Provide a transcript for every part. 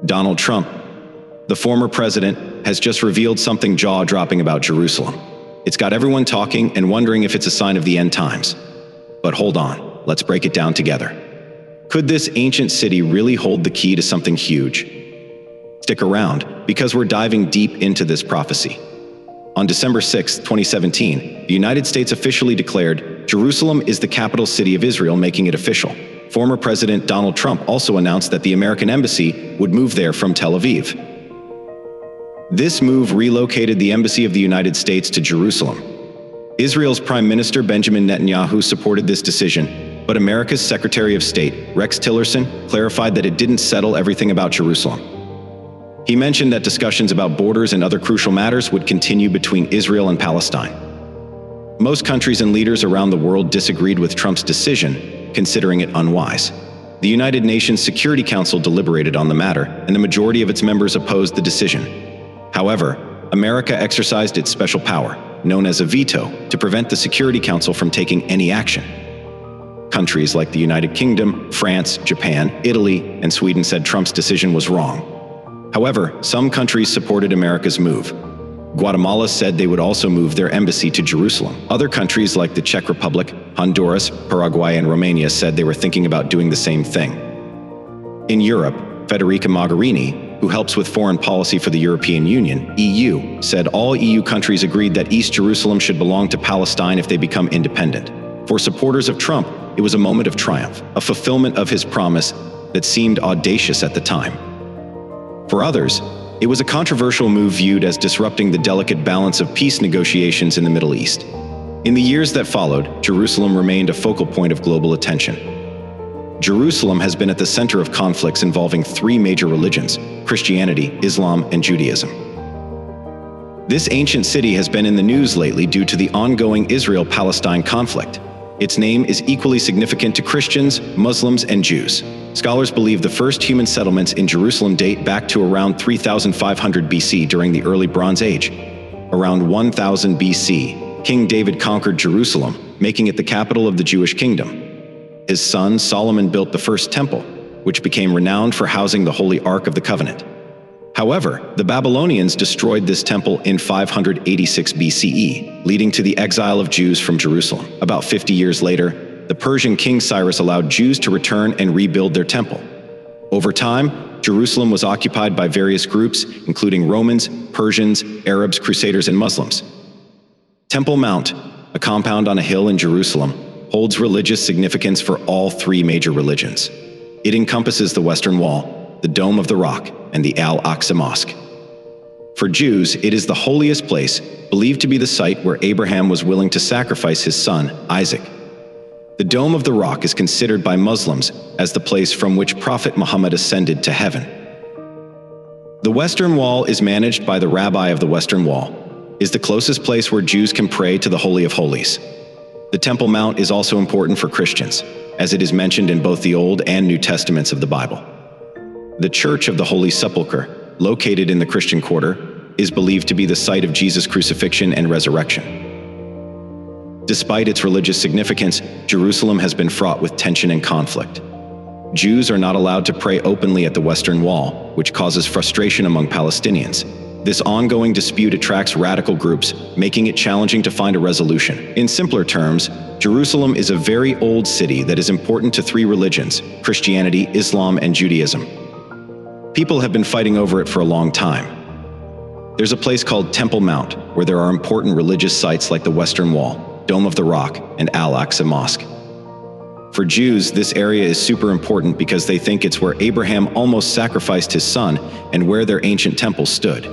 Donald Trump, the former president, has just revealed something jaw-dropping about Jerusalem. It's got everyone talking and wondering if it's a sign of the end times. But hold on, let's break it down together. Could this ancient city really hold the key to something huge? Stick around, because we're diving deep into this prophecy. On December 6, 2017, the United States officially declared Jerusalem is the capital city of Israel, making it official. Former President Donald Trump also announced that the American embassy would move there from Tel Aviv. This move relocated the embassy of the United States to Jerusalem. Israel's Prime Minister Benjamin Netanyahu supported this decision, but America's Secretary of State, Rex Tillerson, clarified that it didn't settle everything about Jerusalem. He mentioned that discussions about borders and other crucial matters would continue between Israel and Palestine. Most countries and leaders around the world disagreed with Trump's decision, considering it unwise. The United Nations Security Council deliberated on the matter, and the majority of its members opposed the decision. However, America exercised its special power, known as a veto, to prevent the Security Council from taking any action. Countries like the United Kingdom, France, Japan, Italy, and Sweden said Trump's decision was wrong. However, some countries supported America's move. Guatemala said they would also move their embassy to Jerusalem. Other countries like the Czech Republic, Honduras, Paraguay, and Romania said they were thinking about doing the same thing. In Europe, Federica Mogherini, who helps with foreign policy for the European Union, EU, said all EU countries agreed that East Jerusalem should belong to Palestine if they become independent. For supporters of Trump, it was a moment of triumph, a fulfillment of his promise that seemed audacious at the time. For others, it was a controversial move viewed as disrupting the delicate balance of peace negotiations in the Middle East. In the years that followed, Jerusalem remained a focal point of global attention. Jerusalem has been at the center of conflicts involving three major religions: Christianity, Islam, and Judaism. This ancient city has been in the news lately due to the ongoing Israel-Palestine conflict. Its name is equally significant to Christians, Muslims, and Jews. Scholars believe the first human settlements in Jerusalem date back to around 3500 BC during the early Bronze Age. Around 1000 BC, King David conquered Jerusalem, making it the capital of the Jewish kingdom. His son Solomon built the first temple, which became renowned for housing the Holy Ark of the Covenant. However, the Babylonians destroyed this temple in 586 BCE, leading to the exile of Jews from Jerusalem. About 50 years later, the Persian king Cyrus allowed Jews to return and rebuild their temple. Over time, Jerusalem was occupied by various groups, including Romans, Persians, Arabs, Crusaders, and Muslims. Temple Mount, a compound on a hill in Jerusalem, holds religious significance for all three major religions. It encompasses the Western Wall, the Dome of the Rock, and the Al-Aqsa Mosque. For Jews, it is the holiest place, believed to be the site where Abraham was willing to sacrifice his son, Isaac. The Dome of the Rock is considered by Muslims as the place from which Prophet Muhammad ascended to heaven. The Western Wall is managed by the Rabbi of the Western Wall, is the closest place where Jews can pray to the Holy of Holies. The Temple Mount is also important for Christians, as it is mentioned in both the Old and New Testaments of the Bible. The Church of the Holy Sepulchre, located in the Christian Quarter, is believed to be the site of Jesus' crucifixion and resurrection. Despite its religious significance, Jerusalem has been fraught with tension and conflict. Jews are not allowed to pray openly at the Western Wall, which causes frustration among Palestinians. This ongoing dispute attracts radical groups, making it challenging to find a resolution. In simpler terms, Jerusalem is a very old city that is important to three religions: Christianity, Islam, and Judaism. People have been fighting over it for a long time. There's a place called Temple Mount, where there are important religious sites like the Western Wall, Dome of the Rock, and Al-Aqsa Mosque. For Jews, this area is super important because they think it's where Abraham almost sacrificed his son and where their ancient temple stood.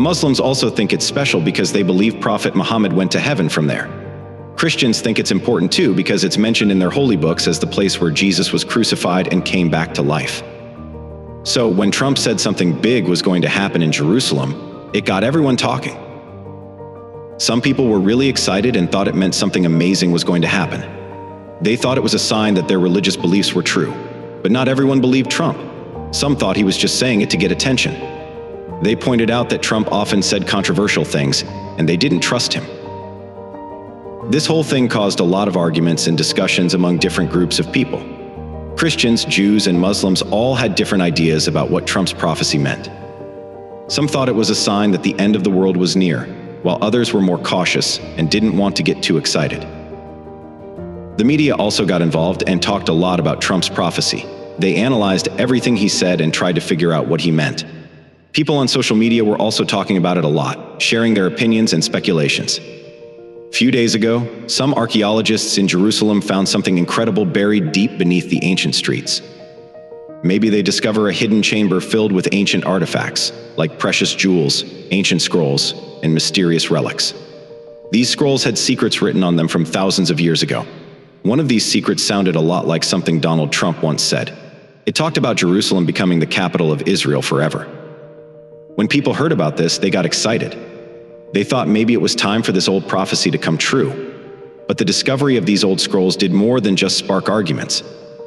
Muslims also think it's special because they believe Prophet Muhammad went to heaven from there. Christians think it's important too because it's mentioned in their holy books as the place where Jesus was crucified and came back to life. So when Trump said something big was going to happen in Jerusalem, it got everyone talking. Some people were really excited and thought it meant something amazing was going to happen. They thought it was a sign that their religious beliefs were true, but not everyone believed Trump. Some thought he was just saying it to get attention. They pointed out that Trump often said controversial things, and they didn't trust him. This whole thing caused a lot of arguments and discussions among different groups of people. Christians, Jews, and Muslims all had different ideas about what Trump's prophecy meant. Some thought it was a sign that the end of the world was near, while others were more cautious and didn't want to get too excited. The media also got involved and talked a lot about Trump's prophecy. They analyzed everything he said and tried to figure out what he meant. People on social media were also talking about it a lot, sharing their opinions and speculations. Few days ago, some archaeologists in Jerusalem found something incredible buried deep beneath the ancient streets. Maybe they discover a hidden chamber filled with ancient artifacts, like precious jewels, ancient scrolls, and mysterious relics. These scrolls had secrets written on them from thousands of years ago. One of these secrets sounded a lot like something Donald Trump once said. It talked about Jerusalem becoming the capital of Israel forever. When people heard about this, they got excited. They thought maybe it was time for this old prophecy to come true. But the discovery of these old scrolls did more than just spark arguments.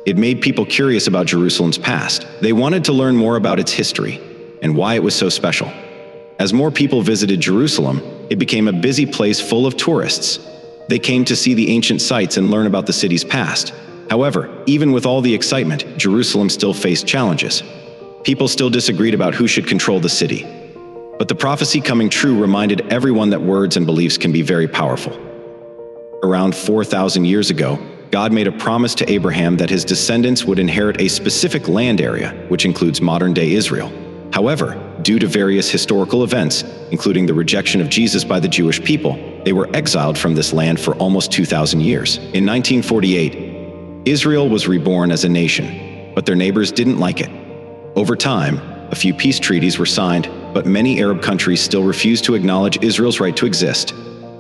It made people curious about Jerusalem's past. They wanted to learn more about its history and why it was so special. As more people visited Jerusalem, it became a busy place full of tourists. They came to see the ancient sites and learn about the city's past. However, even with all the excitement, Jerusalem still faced challenges. People still disagreed about who should control the city. But the prophecy coming true reminded everyone that words and beliefs can be very powerful. Around 4,000 years ago, God made a promise to Abraham that his descendants would inherit a specific land area, which includes modern-day Israel. However, due to various historical events, including the rejection of Jesus by the Jewish people, they were exiled from this land for almost 2,000 years. In 1948, Israel was reborn as a nation, but their neighbors didn't like it. Over time, a few peace treaties were signed, but many Arab countries still refused to acknowledge Israel's right to exist.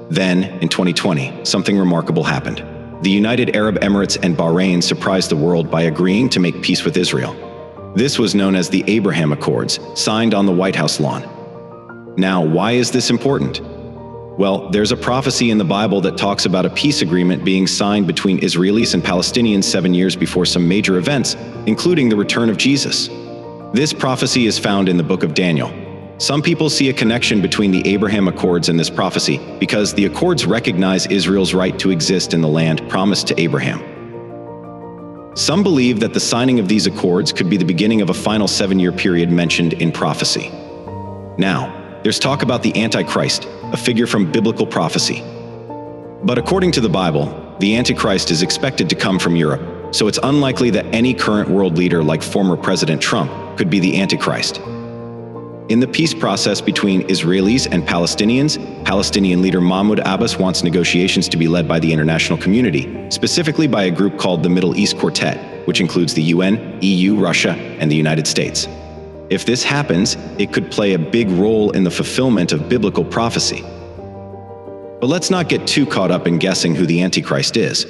Then, in 2020, something remarkable happened. The United Arab Emirates and Bahrain surprised the world by agreeing to make peace with Israel. This was known as the Abraham Accords, signed on the White House lawn. Now, why is this important? Well, there's a prophecy in the Bible that talks about a peace agreement being signed between Israelis and Palestinians 7 years before some major events, including the return of Jesus. This prophecy is found in the book of Daniel. Some people see a connection between the Abraham Accords and this prophecy because the Accords recognize Israel's right to exist in the land promised to Abraham. Some believe that the signing of these accords could be the beginning of a final 7-year period mentioned in prophecy. Now, there's talk about the Antichrist, a figure from biblical prophecy. But according to the Bible, the Antichrist is expected to come from Europe, so it's unlikely that any current world leader like former President Trump could be the Antichrist. In the peace process between Israelis and Palestinians, Palestinian leader Mahmoud Abbas wants negotiations to be led by the international community, specifically by a group called the Middle East Quartet, which includes the UN, EU, Russia, and the United States. If this happens, it could play a big role in the fulfillment of biblical prophecy. But let's not get too caught up in guessing who the Antichrist is.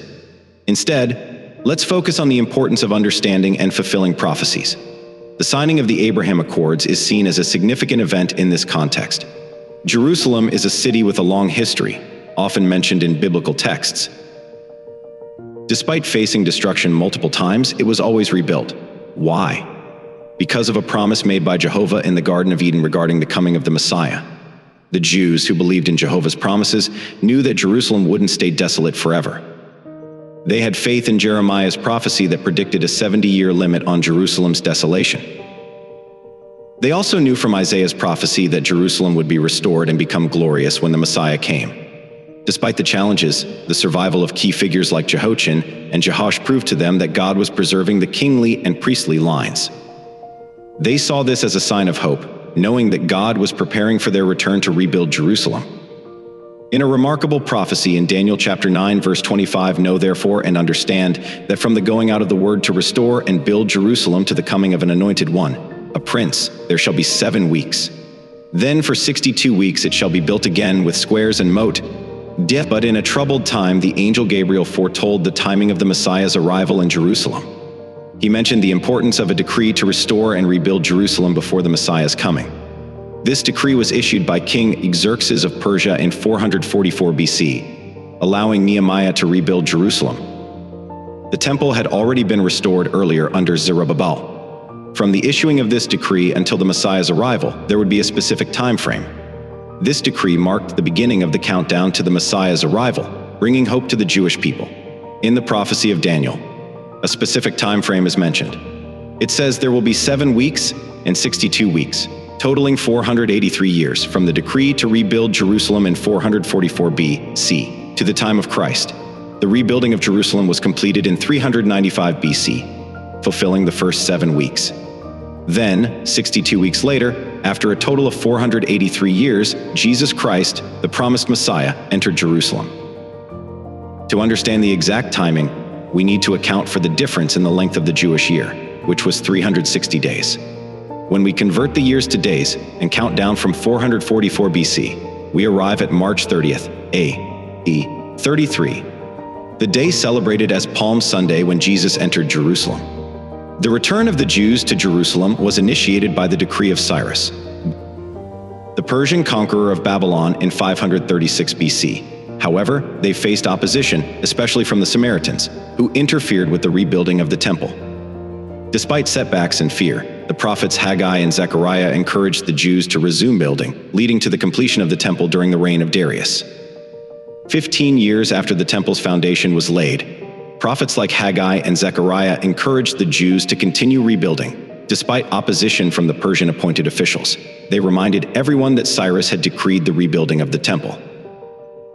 Instead, let's focus on the importance of understanding and fulfilling prophecies. The signing of the Abraham Accords is seen as a significant event in this context. Jerusalem is a city with a long history, often mentioned in biblical texts. Despite facing destruction multiple times, it was always rebuilt. Why? Because of a promise made by Jehovah in the Garden of Eden regarding the coming of the Messiah. The Jews who believed in Jehovah's promises knew that Jerusalem wouldn't stay desolate forever. They had faith in Jeremiah's prophecy that predicted a 70-year limit on Jerusalem's desolation. They also knew from Isaiah's prophecy that Jerusalem would be restored and become glorious when the Messiah came. Despite the challenges, the survival of key figures like Jehoiachin and Jehoash proved to them that God was preserving the kingly and priestly lines. They saw this as a sign of hope, knowing that God was preparing for their return to rebuild Jerusalem. In a remarkable prophecy in Daniel chapter 9, verse 25, know therefore and understand that from the going out of the word to restore and build Jerusalem to the coming of an anointed one, a prince, there shall be 7 weeks. Then for 62 weeks it shall be built again with squares and moat. But in a troubled time the angel Gabriel foretold the timing of the Messiah's arrival in Jerusalem. He mentioned the importance of a decree to restore and rebuild Jerusalem before the Messiah's coming. This decree was issued by King Xerxes of Persia in 444 BC, allowing Nehemiah to rebuild Jerusalem. The temple had already been restored earlier under Zerubbabel. From the issuing of this decree until the Messiah's arrival, there would be a specific time frame. This decree marked the beginning of the countdown to the Messiah's arrival, bringing hope to the Jewish people. In the prophecy of Daniel, a specific time frame is mentioned. It says there will be 7 weeks and 62 weeks, totaling 483 years from the decree to rebuild Jerusalem in 444 BC to the time of Christ. The rebuilding of Jerusalem was completed in 395 BC, fulfilling the first 7 weeks. Then, 62 weeks later, after a total of 483 years, Jesus Christ, the promised Messiah, entered Jerusalem. To understand the exact timing, we need to account for the difference in the length of the Jewish year, which was 360 days. When we convert the years to days and count down from 444 BC, we arrive at March 30th, AE 33, the day celebrated as Palm Sunday when Jesus entered Jerusalem. The return of the Jews to Jerusalem was initiated by the decree of Cyrus, the Persian conqueror of Babylon, in 536 BC. However, they faced opposition, especially from the Samaritans, who interfered with the rebuilding of the temple. Despite setbacks and fear, the prophets Haggai and Zechariah encouraged the Jews to resume building, leading to the completion of the temple during the reign of Darius. 15 years after the temple's foundation was laid, prophets like Haggai and Zechariah encouraged the Jews to continue rebuilding, despite opposition from the Persian-appointed officials. They reminded everyone that Cyrus had decreed the rebuilding of the temple.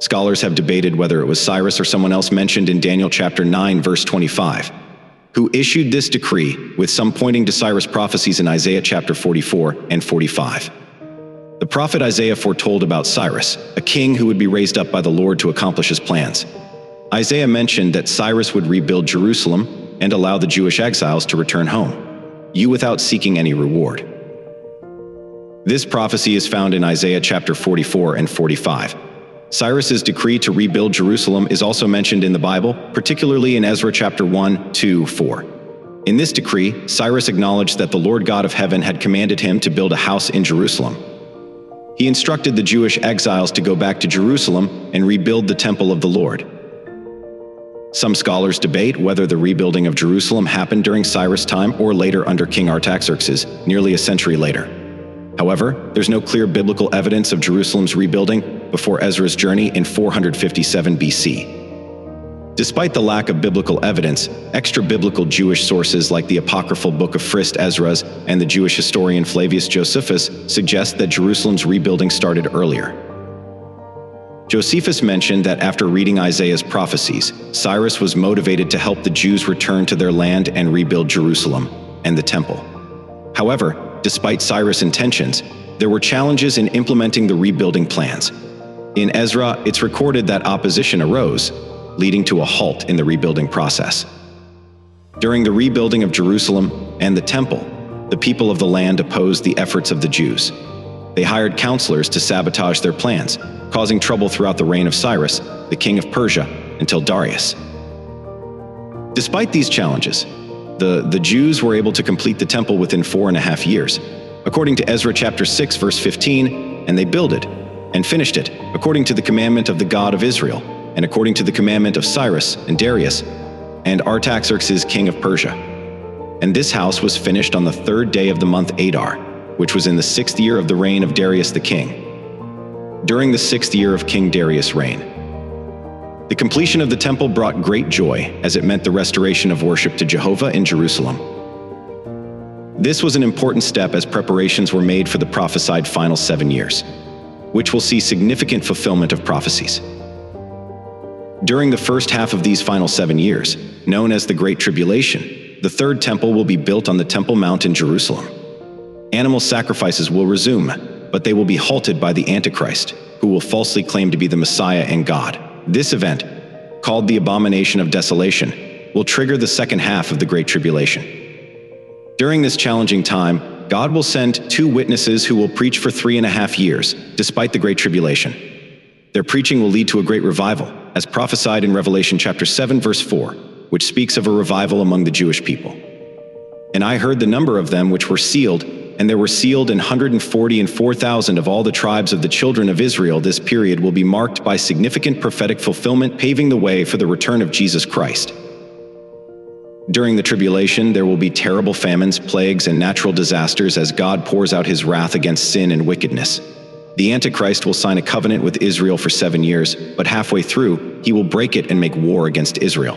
Scholars have debated whether it was Cyrus or someone else mentioned in Daniel chapter 9, verse 25, who issued this decree, with some pointing to Cyrus' prophecies in Isaiah chapter 44 and 45. The prophet Isaiah foretold about Cyrus, a king who would be raised up by the Lord to accomplish his plans. Isaiah mentioned that Cyrus would rebuild Jerusalem and allow the Jewish exiles to return home, without seeking any reward. This prophecy is found in Isaiah chapter 44 and 45. Cyrus's decree to rebuild Jerusalem is also mentioned in the Bible, particularly in Ezra chapter 1, 2, 4. In this decree, Cyrus acknowledged that the Lord God of heaven had commanded him to build a house in Jerusalem. He instructed the Jewish exiles to go back to Jerusalem and rebuild the temple of the Lord. Some scholars debate whether the rebuilding of Jerusalem happened during Cyrus' time or later under King Artaxerxes, nearly a century later. However, there's no clear biblical evidence of Jerusalem's rebuilding before Ezra's journey in 457 BC. Despite the lack of biblical evidence, extra-biblical Jewish sources like the apocryphal Book of First Ezra and the Jewish historian Flavius Josephus suggest that Jerusalem's rebuilding started earlier. Josephus mentioned that after reading Isaiah's prophecies, Cyrus was motivated to help the Jews return to their land and rebuild Jerusalem and the temple. However, despite Cyrus' intentions, there were challenges in implementing the rebuilding plans. In Ezra, it's recorded that opposition arose, leading to a halt in the rebuilding process. During the rebuilding of Jerusalem and the temple, the people of the land opposed the efforts of the Jews. They hired counselors to sabotage their plans, causing trouble throughout the reign of Cyrus, the king of Persia, until Darius. Despite these challenges, the Jews were able to complete the temple within 4.5 years, according to Ezra chapter 6, verse 15, and they builded and finished it according to the commandment of the God of Israel, and according to the commandment of Cyrus and Darius and Artaxerxes, king of Persia. And this house was finished on the 3rd day of the month Adar, which was in the 6th year of the reign of Darius the king. During the 6th year of King Darius' reign, the completion of the temple brought great joy, as it meant the restoration of worship to Jehovah in Jerusalem. This was an important step as preparations were made for the prophesied final 7 years, which will see significant fulfillment of prophecies. During the first half of these final 7 years, known as the Great Tribulation, the 3rd temple will be built on the Temple Mount in Jerusalem. Animal sacrifices will resume, but they will be halted by the Antichrist, who will falsely claim to be the Messiah and God. This event, called the Abomination of Desolation, will trigger the second half of the Great Tribulation. During this challenging time, God will send 2 witnesses who will preach for 3.5 years, despite the Great Tribulation. Their preaching will lead to a great revival, as prophesied in Revelation chapter 7, verse 4, which speaks of a revival among the Jewish people. And I heard the number of them which were sealed, and there were sealed 144,000 of all the tribes of the children of Israel. This period will be marked by significant prophetic fulfillment, paving the way for the return of Jesus Christ. During the tribulation, there will be terrible famines, plagues, and natural disasters as God pours out his wrath against sin and wickedness. The Antichrist will sign a covenant with Israel for 7 years, but halfway through, he will break it and make war against Israel.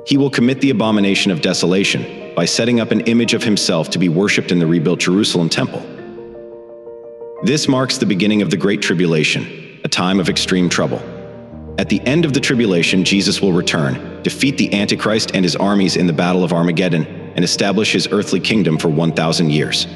He will commit the abomination of desolation by setting up an image of himself to be worshipped in the rebuilt Jerusalem temple. This marks the beginning of the Great Tribulation, a time of extreme trouble. At the end of the tribulation, Jesus will return, defeat the Antichrist and his armies in the Battle of Armageddon, and establish his earthly kingdom for 1,000 years.